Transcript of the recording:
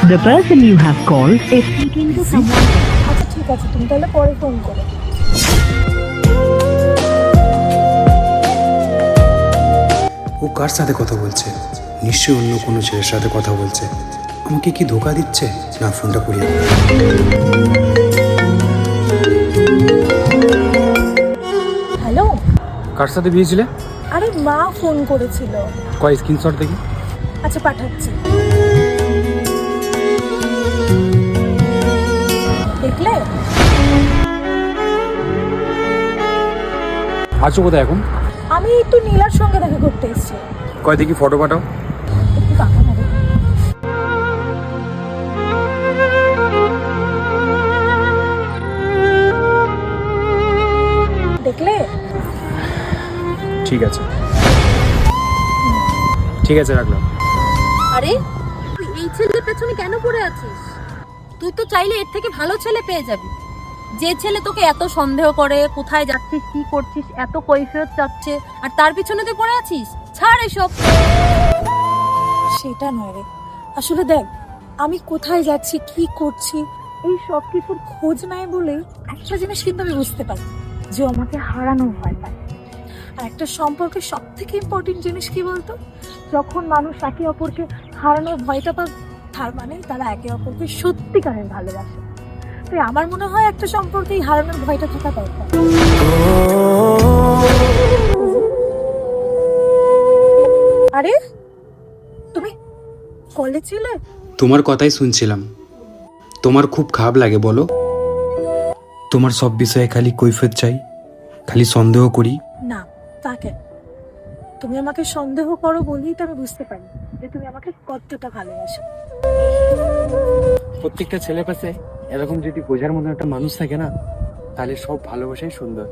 The person you have called is speaking to someone. আচ্ছা ঠিক আছে, তুমি তাহলে পরে ফোন করো। ও কার সাথে কথা বলছে? নিশ্চয়ই অন্য কোনো ছেলের সাথে কথা বলছে। আমাকে কি ধোকা দিচ্ছে? না, ফোনটা করিয়ে। হ্যালো, কার সাথে বিয়েছিলে? আরে মা ফোন করেছিল। কয় স্ক্রিনশট দেখি। আচ্ছা পাঠাচ্ছি, দেখলে? আছো কোথায় এখন? আমি একটু নীলার সঙ্গে দেখা করতে এসেছি। কয় দেখি ফটো পাঠাও। একটু টাকা নেবে? দেখলে? ঠিক আছে ঠিক আছে, রাখলাম। আরে তুই এই ছেলের পেছনে কেন পড়ে আছিস? তুই তো চাইলে এর থেকে ভালো ছেলে পেয়ে যাবি। যে ছেলে তোকে এত সন্দেহ করে, কোথায় যাচ্ছিস কি করছিস এত কৈফিয়ত চাচ্ছে, আর তার পিছনে তুই পড়ে আছিস। ছাড় এসব। সেটা নয় রে, আসলে দেখ আমি কোথায় যাচ্ছি কি করছি এই সব কিছুর খোঁজ নাই বলেই একটা জিনিস কিন্তু আমি বুঝতে পারি, যে ও আমাকে হারানো ভয় পায়। আর একটা সম্পর্কের সব থেকে ইম্পর্টেন্ট জিনিস কি বলতো, যখন মানুষ একে অপরকে হারানোর ভয়টা পায় তার মানে তারা একে অপরকে সত্যিকারের ভালোবাসে। তাই আমার মনে হয় একটা সম্পর্কেই হারানোর ভয়টা থাকা দরকার। আরে তুমি কলে ছিলে? তোমার কথাই শুনছিলাম। তোমার খুব খারাপ লাগে বলো? তোমার সব বিষয়ে খালি কৈফিয়ত চাই, খালি সন্দেহ করি। না তা কেন? তুমি আমাকে সন্দেহ করো বলেই তো আমি বুঝতে পারি যে তুমি আমাকে কতটা ভালোবাসো। প্রত্যেকটা ছেলে পাশে এরকম যদি বোঝার মতো একটা মানুষ থাকে না, তাহলে সব ভালোবাসাই সুন্দর।